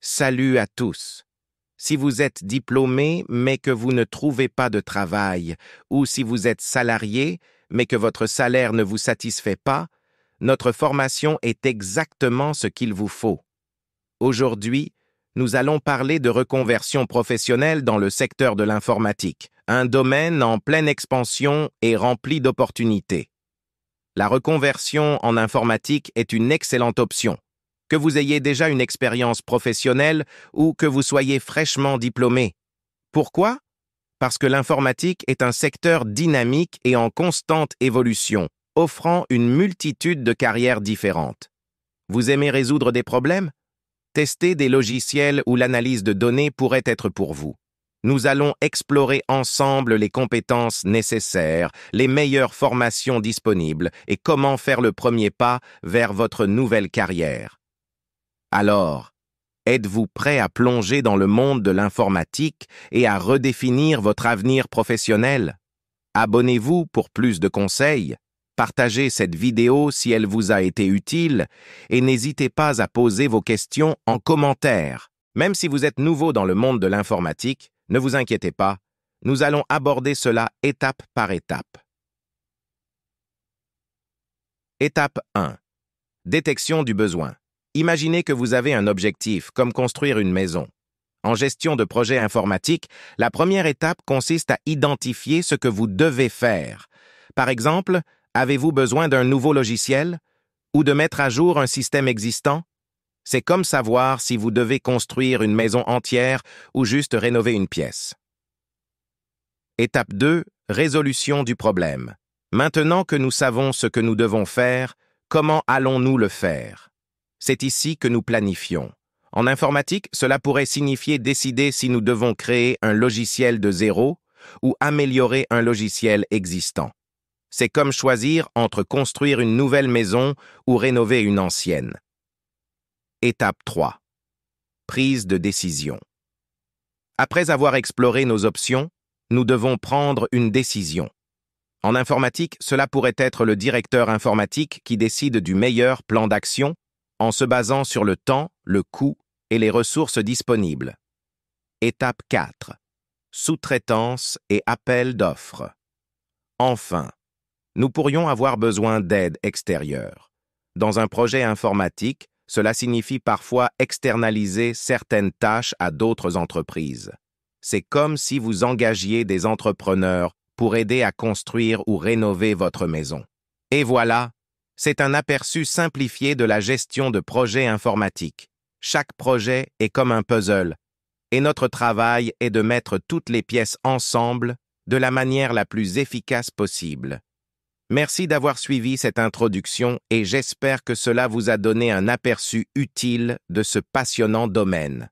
Salut à tous. Si vous êtes diplômé mais que vous ne trouvez pas de travail, ou si vous êtes salarié mais que votre salaire ne vous satisfait pas, notre formation est exactement ce qu'il vous faut. Aujourd'hui, nous allons parler de reconversion professionnelle dans le secteur de l'informatique, un domaine en pleine expansion et rempli d'opportunités. La reconversion en informatique est une excellente option. Que vous ayez déjà une expérience professionnelle ou que vous soyez fraîchement diplômé. Pourquoi? Parce que l'informatique est un secteur dynamique et en constante évolution, offrant une multitude de carrières différentes. Vous aimez résoudre des problèmes? Tester des logiciels ou l'analyse de données pourrait être pour vous. Nous allons explorer ensemble les compétences nécessaires, les meilleures formations disponibles et comment faire le premier pas vers votre nouvelle carrière. Alors, êtes-vous prêt à plonger dans le monde de l'informatique et à redéfinir votre avenir professionnel? Abonnez-vous pour plus de conseils, partagez cette vidéo si elle vous a été utile et n'hésitez pas à poser vos questions en commentaire. Même si vous êtes nouveau dans le monde de l'informatique, ne vous inquiétez pas, nous allons aborder cela étape par étape. Étape 1. Détection du besoin. Imaginez que vous avez un objectif, comme construire une maison. En gestion de projet informatique, la première étape consiste à identifier ce que vous devez faire. Par exemple, avez-vous besoin d'un nouveau logiciel ou de mettre à jour un système existant? C'est comme savoir si vous devez construire une maison entière ou juste rénover une pièce. Étape 2. Résolution du problème. Maintenant que nous savons ce que nous devons faire, comment allons-nous le faire? C'est ici que nous planifions. En informatique, cela pourrait signifier décider si nous devons créer un logiciel de zéro ou améliorer un logiciel existant. C'est comme choisir entre construire une nouvelle maison ou rénover une ancienne. Étape 3. Prise de décision. Après avoir exploré nos options, nous devons prendre une décision. En informatique, cela pourrait être le directeur informatique qui décide du meilleur plan d'action en se basant sur le temps, le coût et les ressources disponibles. Étape 4. Sous-traitance et appel d'offres. Enfin, nous pourrions avoir besoin d'aide extérieure. Dans un projet informatique, cela signifie parfois externaliser certaines tâches à d'autres entreprises. C'est comme si vous engagiez des entrepreneurs pour aider à construire ou rénover votre maison. Et voilà! C'est un aperçu simplifié de la gestion de projets informatiques. Chaque projet est comme un puzzle, et notre travail est de mettre toutes les pièces ensemble de la manière la plus efficace possible. Merci d'avoir suivi cette introduction et j'espère que cela vous a donné un aperçu utile de ce passionnant domaine.